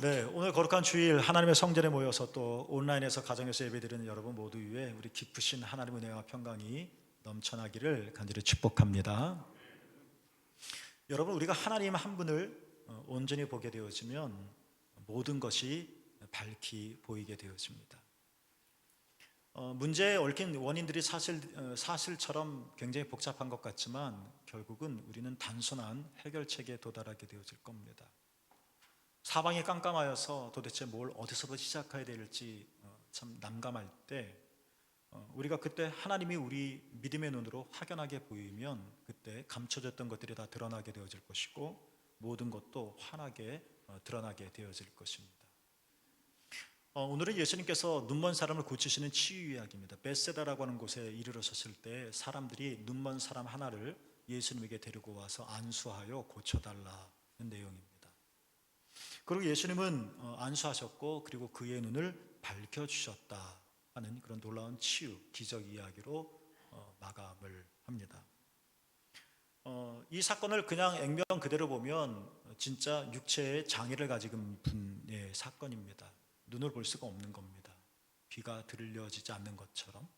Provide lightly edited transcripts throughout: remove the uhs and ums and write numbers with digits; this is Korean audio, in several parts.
네, 오늘 거룩한 주일 하나님의 성전에 모여서 또 온라인에서 가정에서 예배드리는 여러분 모두 위해 우리 기쁘신 하나님의 은혜와 평강이 넘쳐나기를 간절히 축복합니다. 여러분, 우리가 하나님 한 분을 온전히 보게 되어지면 모든 것이 밝히 보이게 되어집니다. 문제에 얽힌 원인들이 사실처럼 굉장히 복잡한 것 같지만 결국은 우리는 단순한 해결책에 도달하게 되어질 겁니다. 사방이 깜깜하여서 도대체 뭘 어디서부터 시작해야 될지 참 난감할 때 우리가 그때 하나님이 우리 믿음의 눈으로 확연하게 보이면 그때 감춰졌던 것들이 다 드러나게 되어질 것이고 모든 것도 환하게 드러나게 되어질 것입니다. 오늘은 예수님께서 눈먼 사람을 고치시는 치유 이야기입니다. 베세다라고 하는 곳에 이르러셨을 때 사람들이 눈먼 사람 하나를 예수님에게 데리고 와서 안수하여 고쳐달라는 내용입니다. 그리고 예수님은 안수하셨고 그리고 그의 눈을 밝혀주셨다 하는 그런 놀라운 치유, 기적 이야기로 마감을 합니다. 이 사건을 그냥 액면 그대로 보면 진짜 육체의 장애를 가진 분의 사건입니다. 눈을 볼 수가 없는 겁니다. 귀가 들려지지 않는 것처럼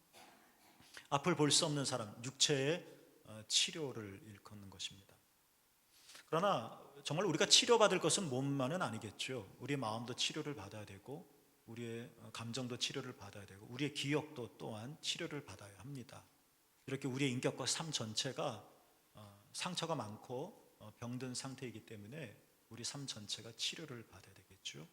앞을 볼 수 없는 사람, 육체의 치료를 일컫는 것입니다. 그러나 정말 우리가 치료받을 것은 몸만은 아니겠죠. 우리의 마음도 치료를 받아야 되고 우리의 감정도 치료를 받아야 되고 우리의 기억도 또한 치료를 받아야 합니다. 이렇게 우리의 인격과 삶 전체가 상처가 많고 병든 상태이기 때문에 우리 삶 전체가 치료를 받아야 되겠죠.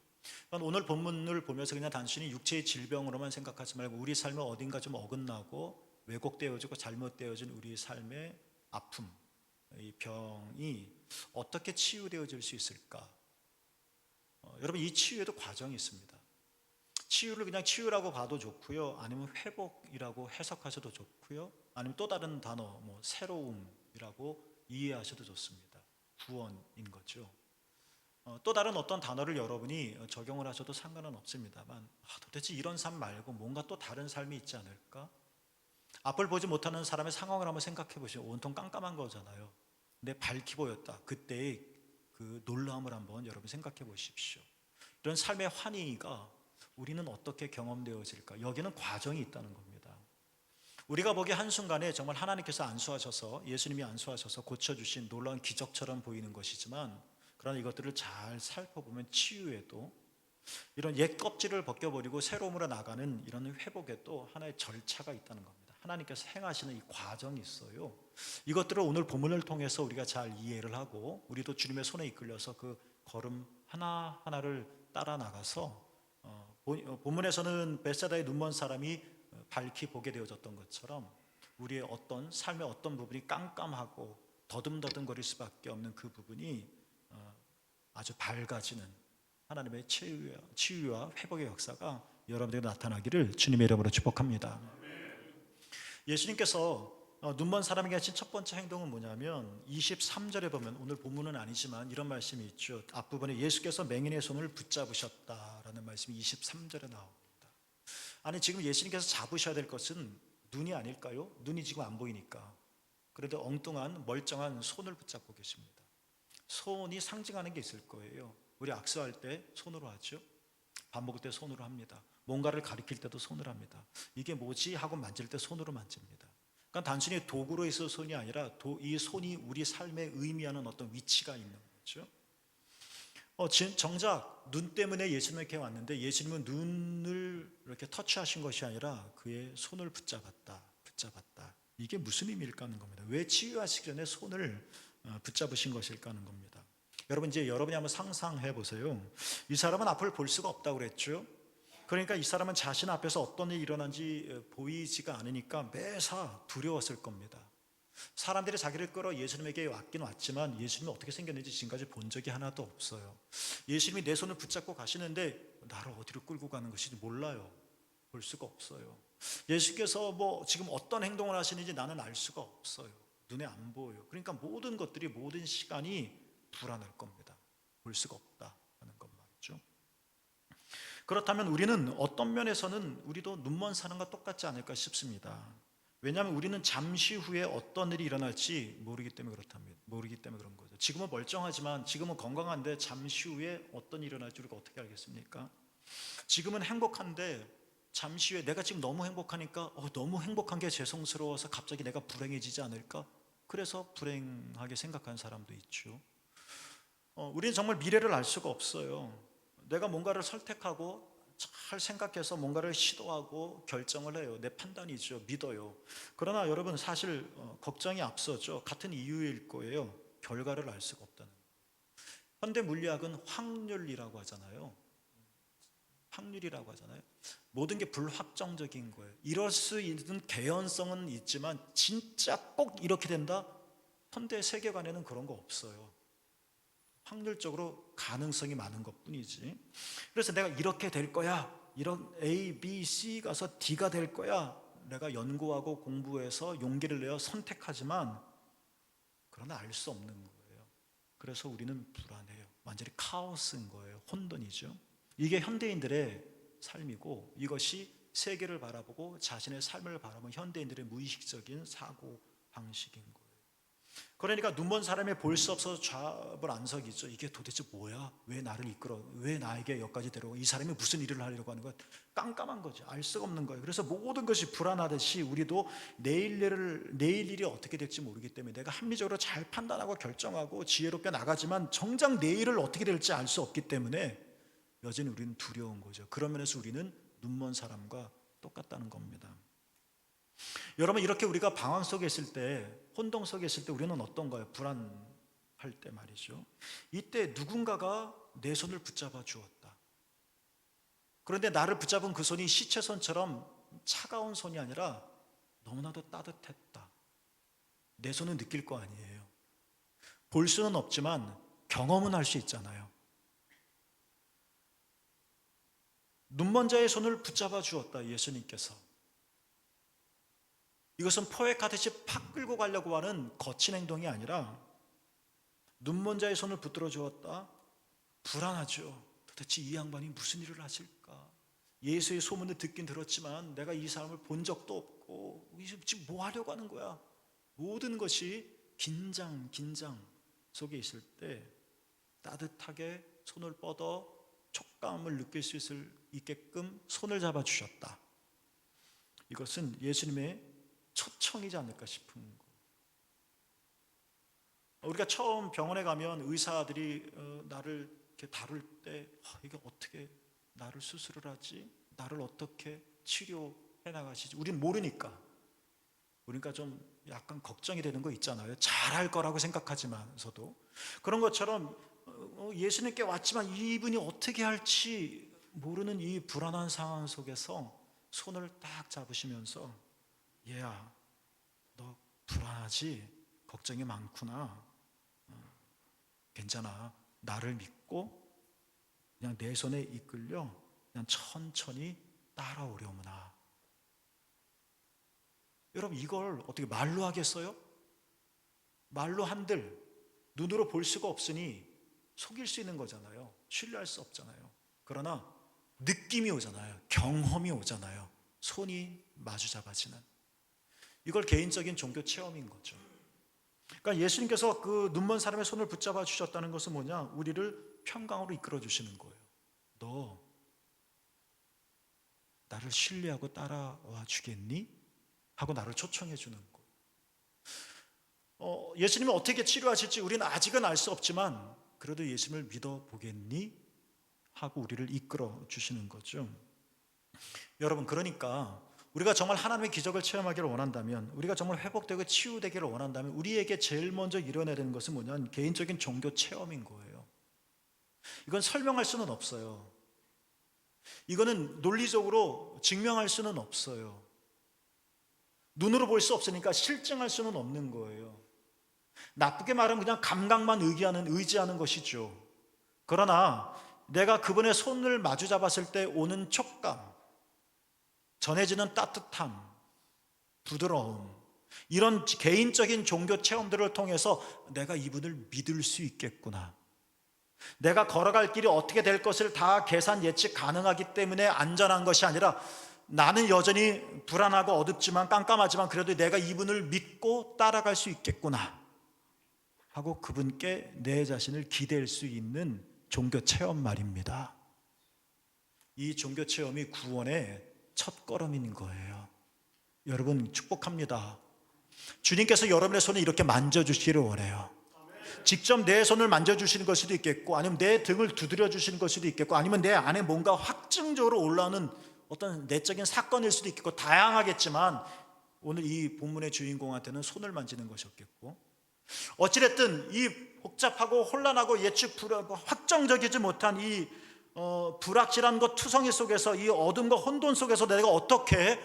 오늘 본문을 보면서 그냥 단순히 육체의 질병으로만 생각하지 말고 우리 삶은 어딘가 좀 어긋나고 왜곡되어지고 잘못되어진 우리 삶의 아픔, 이 병이 어떻게 치유되어질 수 있을까? 여러분, 이 치유에도 과정이 있습니다. 치유를 그냥 치유라고 봐도 좋고요, 아니면 회복이라고 해석하셔도 좋고요, 아니면 또 다른 단어, 새로움이라고 이해하셔도 좋습니다. 구원인 거죠. 또 다른 어떤 단어를 여러분이 적용을 하셔도 상관은 없습니다만 도대체 이런 삶 말고 뭔가 또 다른 삶이 있지 않을까? 앞을 보지 못하는 사람의 상황을 한번 생각해 보시죠. 온통 깜깜한 거잖아요. 근데 밝히 보였다. 그때의 그 놀라움을 한번 여러분 생각해 보십시오. 이런 삶의 환희가 우리는 어떻게 경험되어질까? 여기는 과정이 있다는 겁니다. 우리가 보기에 한순간에 정말 하나님께서 안수하셔서 예수님이 안수하셔서 고쳐주신 놀라운 기적처럼 보이는 것이지만 그러나 이것들을 잘 살펴보면 치유에도 이런 옛 껍질을 벗겨버리고 새로움으로 나가는 이런 회복에도 하나의 절차가 있다는 겁니다. 하나님께서 행하시는 이 과정이 있어요. 이것들을 오늘 본문을 통해서 우리가 잘 이해를 하고 우리도 주님의 손에 이끌려서 그 걸음 하나하나를 따라 나가서 본문에서는 벳세다의 눈먼 사람이 밝히 보게 되어졌던 것처럼 우리의 어떤 삶의 어떤 부분이 깜깜하고 더듬더듬거릴 수밖에 없는 그 부분이 아주 밝아지는 하나님의 치유와 회복의 역사가 여러분들에게 나타나기를 주님의 이름으로 축복합니다. 예수님께서 눈먼 사람에게 하신 첫 번째 행동은 뭐냐면 23절에 보면 오늘 본문은 아니지만 이런 말씀이 있죠. 앞부분에 예수께서 맹인의 손을 붙잡으셨다라는 말씀이 23절에 나옵니다. 아니 지금 예수님께서 잡으셔야 될 것은 눈이 아닐까요? 눈이 지금 안 보이니까. 그래도 엉뚱한 멀쩡한 손을 붙잡고 계십니다. 손이 상징하는 게 있을 거예요. 우리 악수할 때 손으로 하죠. 밥 먹을 때 손으로 합니다. 뭔가를 가리킬 때도 손으로 합니다. 이게 뭐지 하고 만질 때 손으로 만집니다. 그러니까 단순히 도구로 있어 손이 아니라 이 손이 우리 삶에 의미하는 어떤 위치가 있는 거죠. 정작 눈 때문에 예수님께 왔는데 예수님은 눈을 이렇게 터치하신 것이 아니라 그의 손을 붙잡았다. 이게 무슨 의미일까 하는 겁니다. 왜 치유하시기 전에 손을 붙잡으신 것일까 하는 겁니다. 여러분 이제 여러분이 한번 상상해 보세요. 이 사람은 앞을 볼 수가 없다고 그랬죠. 그러니까 이 사람은 자신 앞에서 어떤 일이 일어난지 보이지가 않으니까 매사 두려웠을 겁니다. 사람들이 자기를 끌어 예수님에게 왔긴 왔지만 예수님이 어떻게 생겼는지 지금까지 본 적이 하나도 없어요. 예수님이 내 손을 붙잡고 가시는데 나를 어디로 끌고 가는 것인지 몰라요. 볼 수가 없어요. 예수께서 지금 어떤 행동을 하시는지 나는 알 수가 없어요. 눈에 안 보여요. 그러니까 모든 것들이 모든 시간이 불안할 겁니다. 볼 수가 없다 하는 것 말이죠. 그렇다면 우리는 어떤 면에서는 우리도 눈먼 사람과 똑같지 않을까 싶습니다. 왜냐하면 우리는 잠시 후에 어떤 일이 일어날지 모르기 때문에 그렇답니다. 모르기 때문에 그런 거죠. 지금은 멀쩡하지만, 지금은 건강한데 잠시 후에 어떤 일이 일어날지 우리가 어떻게 알겠습니까? 지금은 행복한데 잠시 후에 내가 지금 너무 행복하니까 너무 행복한 게 죄송스러워서 갑자기 내가 불행해지지 않을까? 그래서 불행하게 생각하는 사람도 있죠. 우리는 정말 미래를 알 수가 없어요. 내가 뭔가를 선택하고 잘 생각해서 뭔가를 시도하고 결정을 해요. 내 판단이죠. 믿어요. 그러나 여러분, 사실 걱정이 앞서죠. 같은 이유일 거예요. 결과를 알 수가 없다는. 현대 물리학은 확률이라고 하잖아요. 확률이라고 하잖아요. 모든 게 불확정적인 거예요. 이럴 수 있는 개연성은 있지만 진짜 꼭 이렇게 된다? 현대 세계관에는 그런 거 없어요. 확률적으로 가능성이 많은 것뿐이지. 그래서 내가 이렇게 될 거야, 이런 A, B, C 가서 D가 될 거야, 내가 연구하고 공부해서 용기를 내어 선택하지만 그러나 알 수 없는 거예요. 그래서 우리는 불안해요. 완전히 카오스인 거예요. 혼돈이죠. 이게 현대인들의 삶이고, 이것이 세계를 바라보고 자신의 삶을 바라보는 현대인들의 무의식적인 사고 방식인 거예요. 그러니까 눈먼 사람이 볼 수 없어서 좌불안석이죠. 이게 도대체 뭐야? 왜 나를 이끌어? 왜 나에게 여기까지 데려오고? 이 사람이 무슨 일을 하려고 하는 거야? 깜깜한 거죠. 알 수가 없는 거예요. 그래서 모든 것이 불안하듯이 우리도 내일 일이 어떻게 될지 모르기 때문에 내가 합리적으로 잘 판단하고 결정하고 지혜롭게 나가지만 정작 내일을 어떻게 될지 알 수 없기 때문에 여전히 우리는 두려운 거죠. 그런 면에서 우리는 눈먼 사람과 똑같다는 겁니다. 여러분, 이렇게 우리가 방황 속에 있을 때, 혼동 속에 있을 때 우리는 어떤가요? 불안할 때 말이죠. 이때 누군가가 내 손을 붙잡아 주었다. 그런데 나를 붙잡은 그 손이 시체손처럼 차가운 손이 아니라 너무나도 따뜻했다. 내 손은 느낄 거 아니에요. 볼 수는 없지만 경험은 할 수 있잖아요. 눈먼 자의 손을 붙잡아 주었다, 예수님께서. 이것은 포획하듯이 팍 끌고 가려고 하는 거친 행동이 아니라 눈먼 자의 손을 붙들어 주었다. 불안하죠. 도대체 이 양반이 무슨 일을 하실까? 예수의 소문을 듣긴 들었지만 내가 이 사람을 본 적도 없고 지금 뭐 하려고 하는 거야? 모든 것이 긴장 속에 있을 때 따뜻하게 손을 뻗어 촉감을 느낄 수 있게끔 손을 잡아주셨다. 이것은 예수님의 초청이지 않을까 싶은 거. 우리가 처음 병원에 가면 의사들이 나를 이렇게 다룰 때 이게 어떻게 나를 수술을 하지? 나를 어떻게 치료해 나가시지? 우리는 모르니까. 그러니까 좀 약간 걱정이 되는 거 있잖아요. 잘할 거라고 생각하지만서도. 그런 것처럼 예수님께 왔지만 이분이 어떻게 할지 모르는 이 불안한 상황 속에서 손을 딱 잡으시면서, 얘야, 너 불안하지? 걱정이 많구나. 괜찮아. 나를 믿고 그냥 내 손에 이끌려 그냥 천천히 따라오려무나. 여러분, 이걸 어떻게 말로 하겠어요? 말로 한들 눈으로 볼 수가 없으니 속일 수 있는 거잖아요. 신뢰할 수 없잖아요. 그러나 느낌이 오잖아요. 경험이 오잖아요. 손이 마주 잡아지는. 이걸 개인적인 종교 체험인 거죠. 그러니까 예수님께서 그 눈먼 사람의 손을 붙잡아 주셨다는 것은 뭐냐? 우리를 평강으로 이끌어 주시는 거예요. 너 나를 신뢰하고 따라와 주겠니? 하고 나를 초청해 주는 거예요. 예수님은 어떻게 치료하실지 우리는 아직은 알 수 없지만 그래도 예수님을 믿어보겠니? 하고 우리를 이끌어 주시는 거죠. 여러분, 그러니까 우리가 정말 하나님의 기적을 체험하기를 원한다면, 우리가 정말 회복되고 치유되기를 원한다면 우리에게 제일 먼저 이뤄내야 되는 것은 뭐냐면 개인적인 종교 체험인 거예요. 이건 설명할 수는 없어요. 이거는 논리적으로 증명할 수는 없어요. 눈으로 볼 수 없으니까 실증할 수는 없는 거예요. 나쁘게 말하면 그냥 감각만 의지하는 것이죠. 그러나 내가 그분의 손을 마주 잡았을 때 오는 촉감, 전해지는 따뜻함, 부드러움, 이런 개인적인 종교 체험들을 통해서 내가 이분을 믿을 수 있겠구나. 내가 걸어갈 길이 어떻게 될 것을 다 계산 예측 가능하기 때문에 안전한 것이 아니라 나는 여전히 불안하고 어둡지만 깜깜하지만 그래도 내가 이분을 믿고 따라갈 수 있겠구나 하고 그분께 내 자신을 기댈 수 있는 종교 체험 말입니다. 이 종교 체험이 구원의 첫걸음인 거예요. 여러분 축복합니다. 주님께서 여러분의 손을 이렇게 만져주시기를 원해요. 직접 내 손을 만져주시는 걸 수도 있겠고, 아니면 내 등을 두드려 주시는 걸 수도 있겠고, 아니면 내 안에 뭔가 확증적으로 올라오는 어떤 내적인 사건일 수도 있겠고, 다양하겠지만 오늘 이 본문의 주인공한테는 손을 만지는 것이었겠고, 어찌됐든 이 복잡하고 혼란하고 확정적이지 못한 이 불확실한 것 투성이 속에서, 이 어둠과 혼돈 속에서 내가 어떻게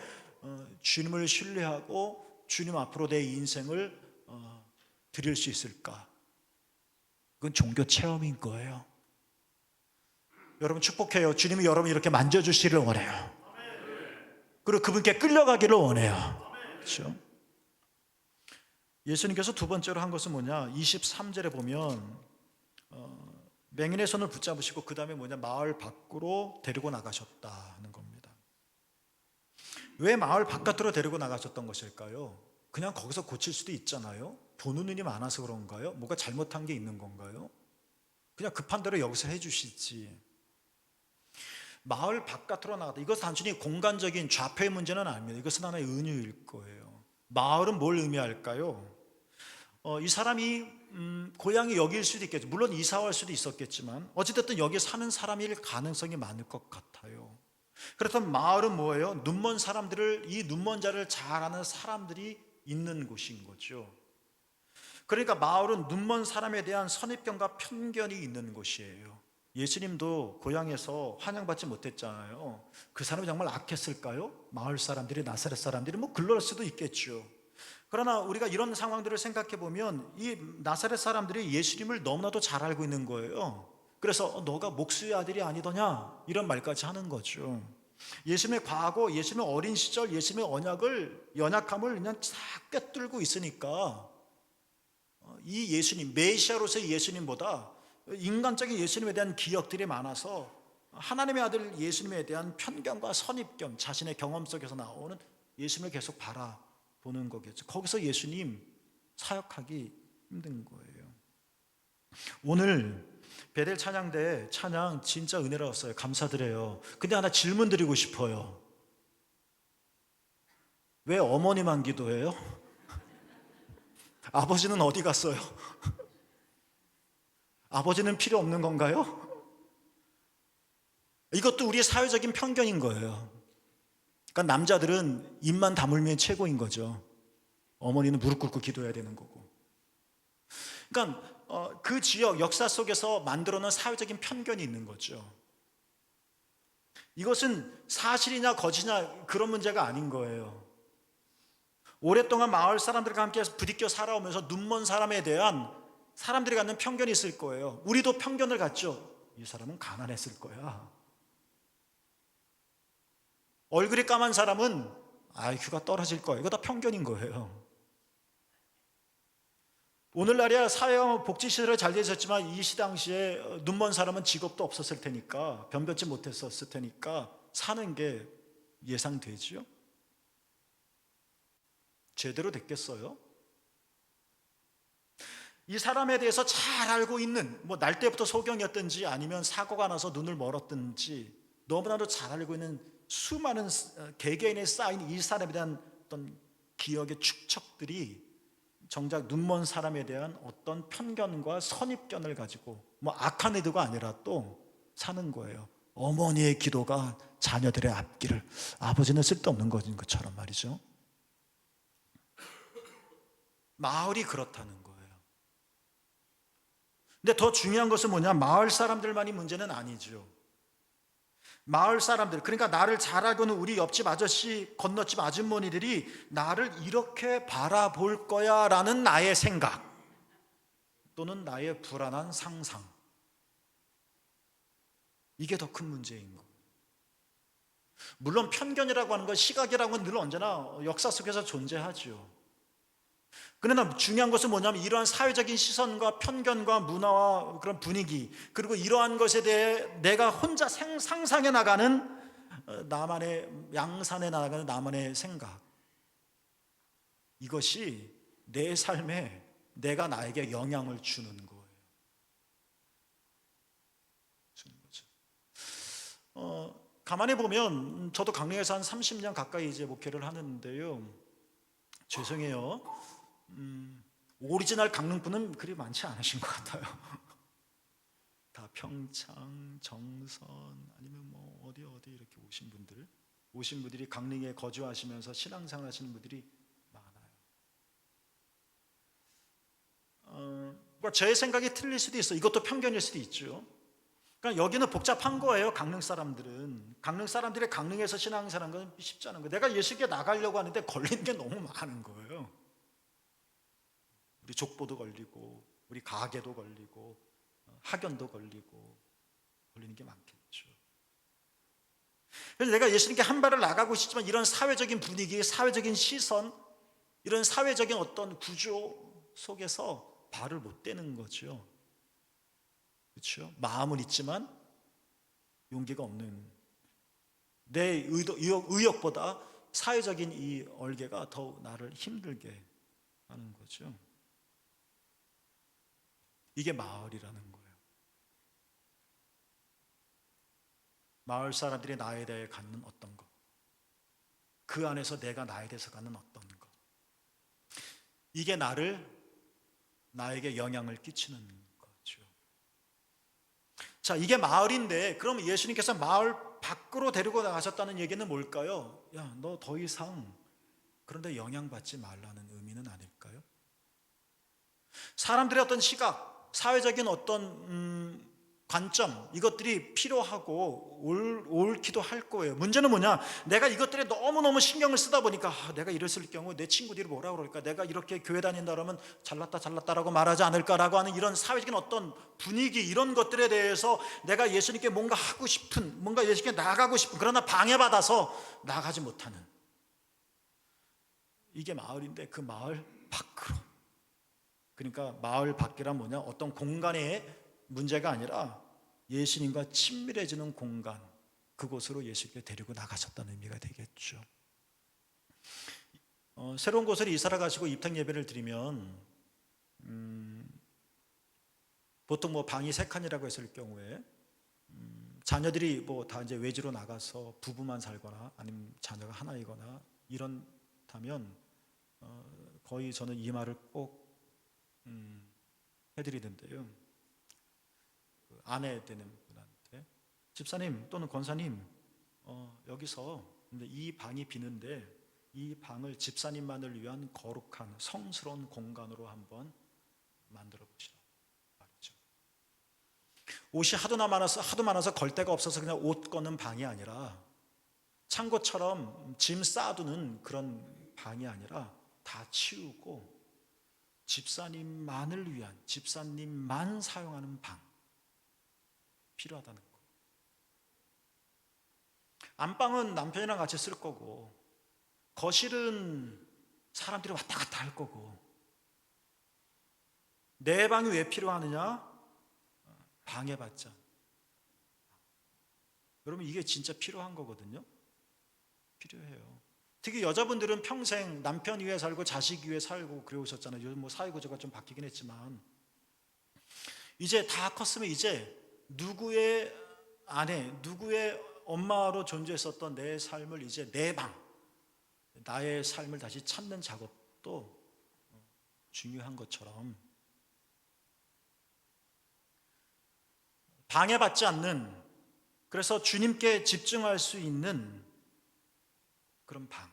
주님을 신뢰하고 주님 앞으로 내 인생을 드릴 수 있을까? 그건 종교 체험인 거예요. 여러분 축복해요. 주님이 여러분 이렇게 만져주시기를 원해요. 그리고 그분께 끌려가기를 원해요. 그렇죠? 예수님께서 두 번째로 한 것은 뭐냐? 23절에 보면 맹인의 손을 붙잡으시고 그 다음에 뭐냐? 마을 밖으로 데리고 나가셨다 하는 겁니다. 왜 마을 바깥으로 데리고 나가셨던 것일까요? 그냥 거기서 고칠 수도 있잖아요. 보는 눈이 많아서 그런가요? 뭐가 잘못한 게 있는 건가요? 그냥 급한 대로 여기서 해주시지. 마을 바깥으로 나가다. 이것은 단순히 공간적인 좌표의 문제는 아닙니다. 이것은 하나의 은유일 거예요. 마을은 뭘 의미할까요? 이 사람이 고향이 여기일 수도 있겠죠. 물론 이사 올 수도 있었겠지만 어찌됐든 여기 사는 사람일 가능성이 많을 것 같아요. 그렇다면 마을은 뭐예요? 눈먼 사람들을, 이 눈먼 자를 잘 아는 사람들이 있는 곳인 거죠. 그러니까 마을은 눈먼 사람에 대한 선입견과 편견이 있는 곳이에요. 예수님도 고향에서 환영받지 못했잖아요. 그 사람이 정말 악했을까요? 마을 사람들이, 나사렛 사람들이 그럴 수도 있겠죠. 그러나 우리가 이런 상황들을 생각해 보면 이 나사렛 사람들이 예수님을 너무나도 잘 알고 있는 거예요. 그래서 너가 목수의 아들이 아니더냐 이런 말까지 하는 거죠. 예수님의 과거, 예수님의 어린 시절, 예수님의 연약함을 그냥 싹 꿰뚫고 있으니까 이 예수님, 메시아로서의 예수님보다 인간적인 예수님에 대한 기억들이 많아서 하나님의 아들 예수님에 대한 편견과 선입견, 자신의 경험 속에서 나오는 예수님을 계속 바라보는 거겠죠. 거기서 예수님 사역하기 힘든 거예요. 오늘 베델 찬양대 찬양 진짜 은혜로웠어요. 감사드려요. 근데 하나 질문 드리고 싶어요. 왜 어머니만 기도해요? 아버지는 어디 갔어요? 아버지는 필요 없는 건가요? 이것도 우리의 사회적인 편견인 거예요. 그러니까 남자들은 입만 다물면 최고인 거죠. 어머니는 무릎 꿇고 기도해야 되는 거고. 그러니까 그 지역 역사 속에서 만들어놓은 사회적인 편견이 있는 거죠. 이것은 사실이냐 거짓이냐 그런 문제가 아닌 거예요. 오랫동안 마을 사람들과 함께 부딪혀 살아오면서 눈먼 사람에 대한 사람들이 갖는 편견이 있을 거예요. 우리도 편견을 갖죠. 이 사람은 가난했을 거야. 얼굴이 까만 사람은 IQ가 떨어질 거야. 이거 다 편견인 거예요. 오늘날이야 사회와 복지시설이 잘 되어 있었지만 이 당시에 눈먼 사람은 직업도 없었을 테니까, 변변치 못했었을 테니까 사는 게 예상되지요. 제대로 됐겠어요? 이 사람에 대해서 잘 알고 있는, 날 때부터 소경이었든지 아니면 사고가 나서 눈을 멀었든지 너무나도 잘 알고 있는 수많은 개개인에 쌓인 이 사람에 대한 어떤 기억의 축척들이 정작 눈먼 사람에 대한 어떤 편견과 선입견을 가지고 악한 의도가 아니라 또 사는 거예요. 어머니의 기도가 자녀들의 앞길을, 아버지는 쓸데없는 것처럼 말이죠. 마을이 그렇다는 거예요. 근데 더 중요한 것은 뭐냐? 마을 사람들만이 문제는 아니죠. 마을 사람들, 그러니까 나를 잘 알고는 우리 옆집 아저씨, 건너집 아주머니들이 나를 이렇게 바라볼 거야 라는 나의 생각 또는 나의 불안한 상상, 이게 더 큰 문제인 거예요. 물론 편견이라고 하는 건, 시각이라고 하는 건 늘 언제나 역사 속에서 존재하죠. 그러나 중요한 것은 뭐냐면 이러한 사회적인 시선과 편견과 문화와 그런 분위기, 그리고 이러한 것에 대해 내가 혼자 상상해 나가는 나만의 양산에 나아가는 나만의 생각, 이것이 내 삶에 내가 나에게 영향을 주는 거예요. 주는 거죠. 가만히 보면 저도 강릉에서 한 30년 가까이 이제 목회를 하는데요. 죄송해요. 오리지널 강릉분은 그리 많지 않으신 것 같아요. 다 평창, 정선, 아니면 뭐 어디 이렇게 오신 분들이 강릉에 거주하시면서 신앙생활 하시는 분들이 많아요. 제 생각이 틀릴 수도 있어요. 이것도 편견일 수도 있죠. 그러니까 여기는 복잡한 거예요. 강릉 사람들이 강릉에서 신앙생활하는 건 쉽지 않은 거예요. 내가 예수께 나가려고 하는데 걸리는 게 너무 많은 거예요. 우리 족보도 걸리고, 우리 가게도 걸리고, 학연도 걸리고, 걸리는 게 많겠죠. 그래서 내가 예수님께 한 발을 나가고 싶지만 이런 사회적인 분위기, 사회적인 시선, 이런 사회적인 어떤 구조 속에서 발을 못 떼는 거죠. 그렇죠? 마음은 있지만 용기가 없는, 내 의욕보다 사회적인 이 얼개가 더 나를 힘들게 하는 거죠. 이게 마을이라는 거예요. 마을 사람들이 나에 대해 갖는 어떤 것, 그 안에서 내가 나에 대해서 갖는 어떤 것, 이게 나에게 영향을 끼치는 거죠. 자, 이게 마을인데 그럼 예수님께서 마을 밖으로 데리고 나가셨다는 얘기는 뭘까요? 야, 너 더 이상 그런데 영향받지 말라는 의미는 아닐까요? 사람들의 어떤 시각, 사회적인 어떤 관점, 이것들이 필요하고 옳기도 할 거예요. 문제는 뭐냐? 내가 이것들에 너무너무 신경을 쓰다 보니까 내가 이랬을 경우 내 친구들이 뭐라 그럴까? 내가 이렇게 교회 다닌다 그러면 잘났다라고 말하지 않을까라고 하는 이런 사회적인 어떤 분위기, 이런 것들에 대해서 내가 예수님께 뭔가 하고 싶은, 뭔가 예수님께 나가고 싶은, 그러나 방해받아서 나가지 못하는, 이게 마을인데 그 마을 밖으로, 그러니까 마을 밖이란 뭐냐? 어떤 공간의 문제가 아니라 예수님과 친밀해지는 공간, 그곳으로 예수님께 데리고 나가셨다는 의미가 되겠죠. 새로운 곳으로 이사를 가시고 입탁 예배를 드리면 보통 뭐 방이 3칸이라고 했을 경우에 자녀들이 뭐 다 이제 외지로 나가서 부부만 살거나 아니면 자녀가 하나이거나 이런다면 거의 저는 이 말을 꼭 해드리는데요. 그 아내 되는 분한테, 집사님 또는 권사님, 여기서 이 방이 비는데 이 방을 집사님만을 위한 거룩한 성스러운 공간으로 한번 만들어 보시라 말이죠. 옷이 하도 많아서 걸 데가 없어서 그냥 옷 거는 방이 아니라, 창고처럼 짐 쌓아두는 그런 방이 아니라 다 치우고 집사님만을 위한, 집사님만 사용하는 방, 필요하다는 거. 안방은 남편이랑 같이 쓸 거고, 거실은 사람들이 왔다 갔다 할 거고, 내 방이 왜 필요하느냐? 방해받자. 여러분, 이게 진짜 필요한 거거든요. 필요해요. 특히 여자분들은 평생 남편 위에 살고 자식 위에 살고 그래 오셨잖아요. 요즘 뭐 사회구조가 좀 바뀌긴 했지만, 이제 다 컸으면 이제 누구의 아내, 누구의 엄마로 존재했었던 내 삶을 이제 내 방, 나의 삶을 다시 찾는 작업도 중요한 것처럼, 방해받지 않는, 그래서 주님께 집중할 수 있는 그런 방,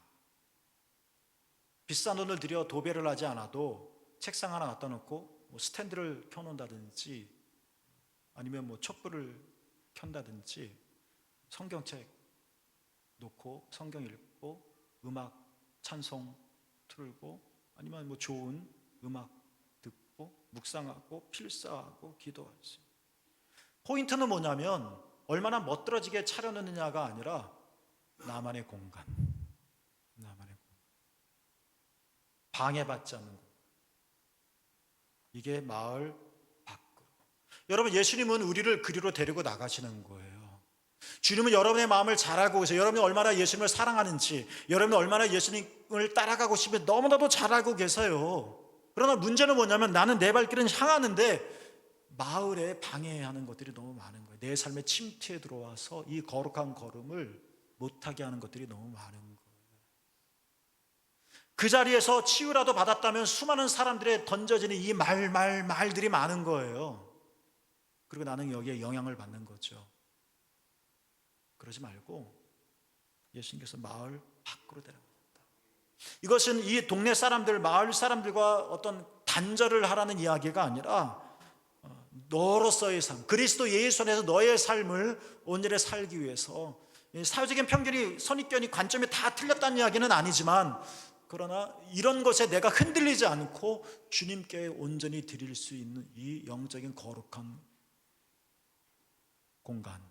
비싼 돈을 들여 도배를 하지 않아도 책상 하나 갖다 놓고 뭐 스탠드를 켜놓는다든지 아니면 뭐 촛불을 켠다든지 성경책 놓고 성경 읽고 음악 찬송 틀고 아니면 뭐 좋은 음악 듣고 묵상하고 필사하고 기도할 수 있어요. 포인트는 뭐냐면 얼마나 멋들어지게 차려놓느냐가 아니라 나만의 공간, 방해받지 않는 것, 이게 마을 밖으로. 여러분, 예수님은 우리를 그리로 데리고 나가시는 거예요. 주님은 여러분의 마음을 잘 알고 계세요. 여러분이 얼마나 예수님을 사랑하는지, 여러분이 얼마나 예수님을 따라가고 싶은지 너무나도 잘 알고 계세요. 그러나 문제는 뭐냐면 나는 내 발길은 향하는데 마을에 방해하는 것들이 너무 많은 거예요. 내 삶의 침투에 들어와서 이 거룩한 걸음을 못하게 하는 것들이 너무 많은 거예요. 그 자리에서 치유라도 받았다면 수많은 사람들의 던져지는 이 말들이 많은 거예요. 그리고 나는 여기에 영향을 받는 거죠. 그러지 말고 예수님께서 마을 밖으로 데려갑니다. 이것은 이 동네 사람들, 마을 사람들과 어떤 단절을 하라는 이야기가 아니라 너로서의 삶, 그리스도 예수 안에서 너의 삶을 온전히 살기 위해서, 사회적인 편견이, 선입견이, 관점이 다 틀렸다는 이야기는 아니지만, 그러나 이런 것에 내가 흔들리지 않고 주님께 온전히 드릴 수 있는 이 영적인 거룩한 공간,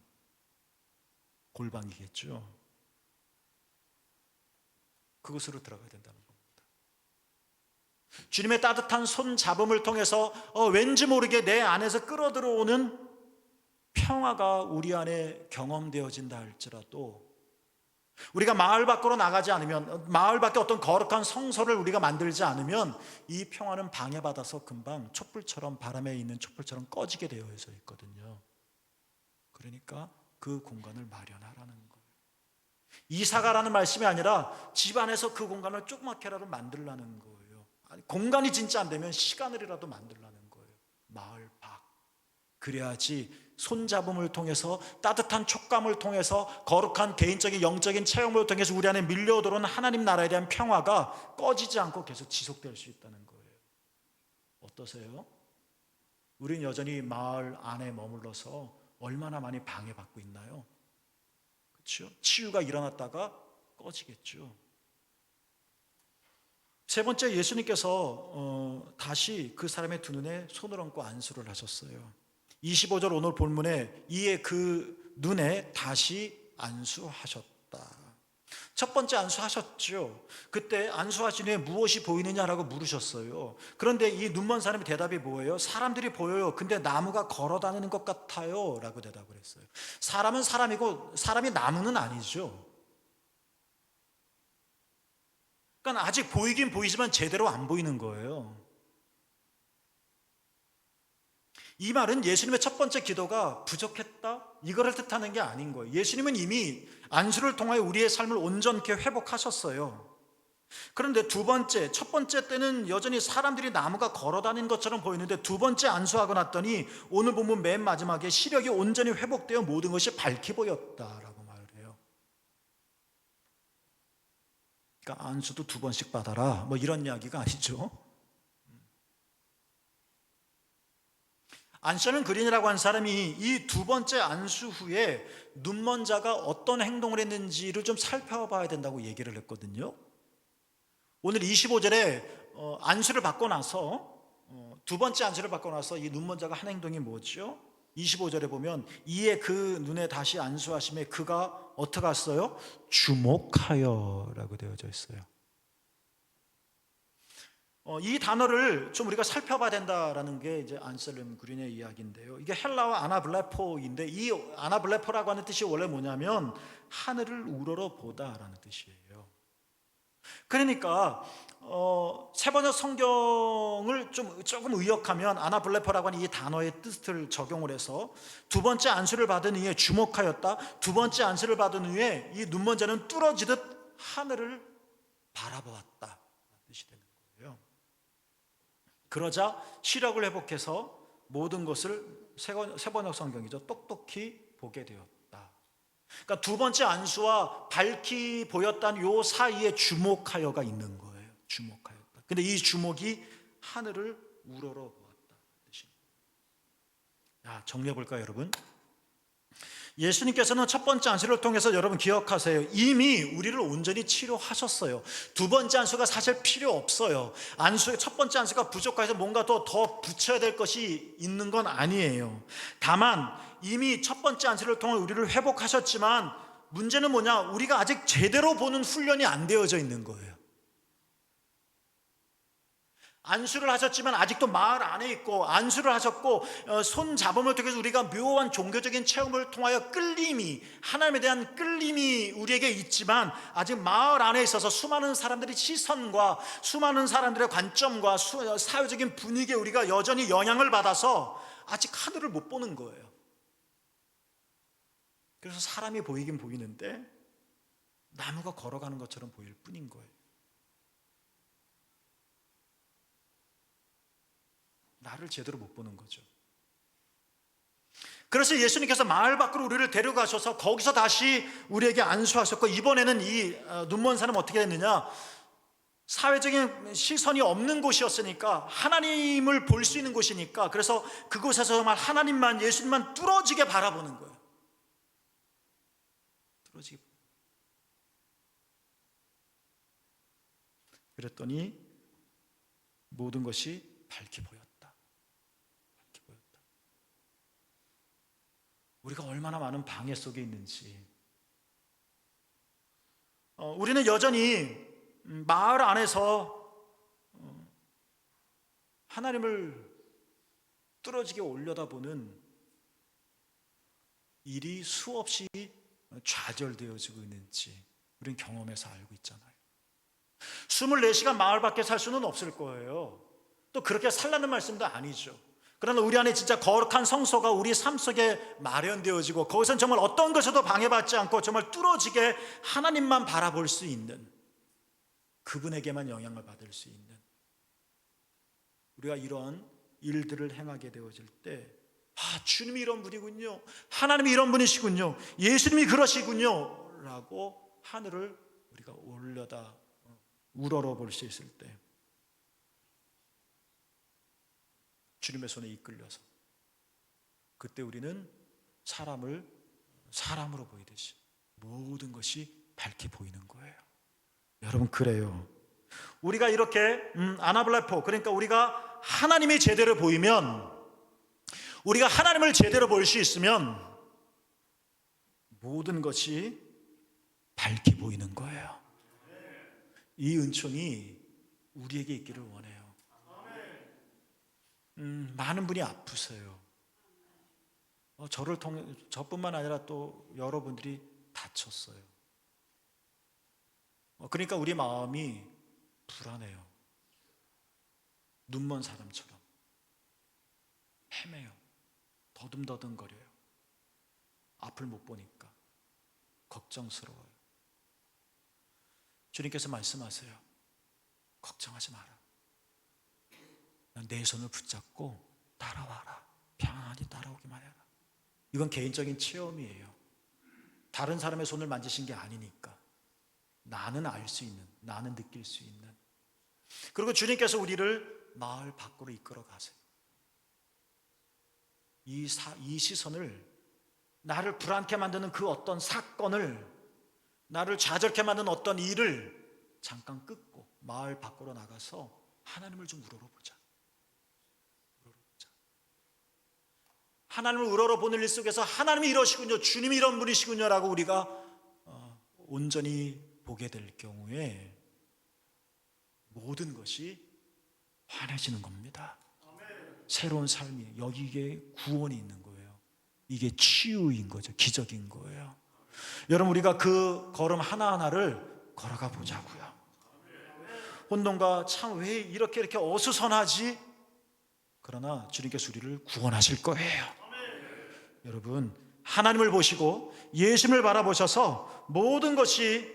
골방이겠죠. 그곳으로 들어가야 된다는 겁니다. 주님의 따뜻한 손 잡음을 통해서 왠지 모르게 내 안에서 끌어들어오는 평화가 우리 안에 경험되어진다 할지라도, 우리가 마을 밖으로 나가지 않으면, 마을 밖에 어떤 거룩한 성소를 우리가 만들지 않으면 이 평화는 방해받아서 금방 촛불처럼, 바람에 있는 촛불처럼 꺼지게 되어 있거든요. 그러니까 그 공간을 마련하라는 거예요. 이사가라는 말씀이 아니라 집 안에서 그 공간을 조그맣게라도 만들라는 거예요. 공간이 진짜 안 되면 시간을이라도 만들라는 거예요. 마을 밖. 그래야지 손잡음을 통해서, 따뜻한 촉감을 통해서, 거룩한 개인적인 영적인 체험을 통해서 우리 안에 밀려들어오는 하나님 나라에 대한 평화가 꺼지지 않고 계속 지속될 수 있다는 거예요. 어떠세요? 우린 여전히 마을 안에 머물러서 얼마나 많이 방해받고 있나요? 그렇죠? 치유가 일어났다가 꺼지겠죠. 세 번째, 예수님께서 다시 그 사람의 두 눈에 손을 얹고 안수를 하셨어요. 25절 오늘 본문에 이에 그 눈에 다시 안수하셨다. 첫 번째 안수하셨죠. 그때 안수하신 후에 무엇이 보이느냐라고 물으셨어요. 그런데 이 눈먼 사람의 대답이 뭐예요? 사람들이 보여요. 근데 나무가 걸어다니는 것 같아요 라고 대답을 했어요. 사람은 사람이고 사람이 나무는 아니죠. 그러니까 아직 보이긴 보이지만 제대로 안 보이는 거예요. 이 말은 예수님의 첫 번째 기도가 부족했다, 이거를 뜻하는 게 아닌 거예요. 예수님은 이미 안수를 통하여 우리의 삶을 온전케 회복하셨어요. 그런데 두 번째, 첫 번째 때는 여전히 사람들이 나무가 걸어다니는 것처럼 보이는데, 두 번째 안수하고 났더니 오늘 본문 맨 마지막에 시력이 온전히 회복되어 모든 것이 밝게 보였다라고 말을 해요. 그러니까 안수도 두 번씩 받아라, 뭐 이런 이야기가 아니죠. 안셔는 그린이라고 한 사람이 이 두 번째 안수 후에 눈먼 자가 어떤 행동을 했는지를 좀 살펴봐야 된다고 얘기를 했거든요. 오늘 25절에 안수를 받고 나서, 두 번째 안수를 받고 나서 이 눈먼 자가 한 행동이 뭐죠? 25절에 보면 이에 그 눈에 다시 안수하심에 그가 어떻게 했어요? 주목하여 라고 되어져 있어요. 이 단어를 좀 우리가 살펴봐야 된다라는 게 이제 안셀름 그린의 이야기인데요. 이게 헬라어 아나블레포인데, 이 아나블레포라고 하는 뜻이 원래 뭐냐면 하늘을 우러러 보다라는 뜻이에요. 그러니까 세번역 성경을 조금 의역하면 아나블레포라고 하는 이 단어의 뜻을 적용을 해서 두 번째 안수를 받은 이에 주목하였다, 두 번째 안수를 받은 후에 이 눈먼 자는 뚫어지듯 하늘을 바라보았다 뜻이 되는 거예요. 그러자 시력을 회복해서 모든 것을, 세번역 성경이죠, 똑똑히 보게 되었다. 그러니까 두 번째 안수와 밝히 보였다는 요 사이에 주목하여가 있는 거예요. 주목하였다. 근데 이 주목이 하늘을 우러러 보았다 뜻입니다. 정리해 볼까요, 여러분? 예수님께서는 첫 번째 안수를 통해서, 여러분 기억하세요, 이미 우리를 온전히 치료하셨어요. 두 번째 안수가 사실 필요 없어요. 첫 번째 안수가 부족해서 뭔가 더 붙여야 될 것이 있는 건 아니에요. 다만 이미 첫 번째 안수를 통해 우리를 회복하셨지만, 문제는 뭐냐? 우리가 아직 제대로 보는 훈련이 안 되어져 있는 거예요. 안수를 하셨지만 아직도 마을 안에 있고, 안수를 하셨고 손 잡음을 통해서 우리가 묘한 종교적인 체험을 통하여 끌림이, 하나님에 대한 끌림이 우리에게 있지만 아직 마을 안에 있어서 수많은 사람들의 시선과 수많은 사람들의 관점과 사회적인 분위기에 우리가 여전히 영향을 받아서 아직 하늘을 못 보는 거예요. 그래서 사람이 보이긴 보이는데 나무가 걸어가는 것처럼 보일 뿐인 거예요. 나를 제대로 못 보는 거죠. 그래서 예수님께서 마을 밖으로 우리를 데려가셔서 거기서 다시 우리에게 안수하셨고, 이번에는 이 눈먼 사람은 어떻게 됐느냐, 사회적인 시선이 없는 곳이었으니까, 하나님을 볼 수 있는 곳이니까, 그래서 그곳에서 정말 하나님만, 예수님만 뚫어지게 바라보는 거예요. 뚫어지게. 그랬더니 모든 것이 밝게 보였다. 우리가 얼마나 많은 방해 속에 있는지, 우리는 여전히 마을 안에서 하나님을 뚫어지게 올려다보는 일이 수없이 좌절되어지고 있는지 우리는 경험해서 알고 있잖아요. 24시간 마을 밖에 살 수는 없을 거예요. 또 그렇게 살라는 말씀도 아니죠. 그러나 우리 안에 진짜 거룩한 성소가 우리 삶 속에 마련되어지고, 거기서는 정말 어떤 것에도 방해받지 않고 정말 뚫어지게 하나님만 바라볼 수 있는, 그분에게만 영향을 받을 수 있는, 우리가 이런 일들을 행하게 되어질 때, 주님이 이런 분이군요, 하나님이 이런 분이시군요, 예수님이 그러시군요 라고 하늘을 우리가 올려다 우러러 볼 수 있을 때, 주님의 손에 이끌려서 그때 우리는 사람을 사람으로 보이듯이 모든 것이 밝게 보이는 거예요. 여러분, 그래요. 우리가 이렇게 아나블레포, 그러니까 우리가 하나님이 제대로 보이면, 우리가 하나님을 제대로 볼 수 있으면 모든 것이 밝게 보이는 거예요. 이 은총이 우리에게 있기를 원해요. 많은 분이 아프세요. 저를 통해, 저뿐만 아니라 또 여러분들이 다쳤어요. 그러니까 우리 마음이 불안해요. 눈먼 사람처럼 헤매요. 더듬더듬거려요. 앞을 못 보니까 걱정스러워요. 주님께서 말씀하세요. 걱정하지 마라. 내 손을 붙잡고 따라와라. 평안히 따라오기만 해라. 이건 개인적인 체험이에요. 다른 사람의 손을 만지신 게 아니니까 나는 알 수 있는, 나는 느낄 수 있는. 그리고 주님께서 우리를 마을 밖으로 이끌어 가세요. 이 시선을, 나를 불안케 만드는 그 어떤 사건을, 나를 좌절케 만드는 어떤 일을 잠깐 끊고 마을 밖으로 나가서 하나님을 좀 우러러보자. 하나님을 우러러보는 일 속에서 하나님이 이러시군요, 주님이 이런 분이시군요 라고 우리가 온전히 보게 될 경우에 모든 것이 환해지는 겁니다. 새로운 삶이, 여기에 구원이 있는 거예요. 이게 치유인 거죠. 기적인 거예요. 여러분, 우리가 그 걸음 하나하나를 걸어가 보자고요. 혼돈과 참 왜 이렇게 어수선하지? 그러나 주님께서 우리를 구원하실 거예요. 여러분, 하나님을 보시고 예수님을 바라보셔서 모든 것이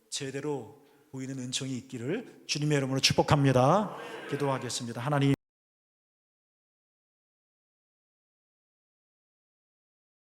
제대로 보이는 은총이 있기를 주님의 이름으로 축복합니다. 기도하겠습니다. 하나님,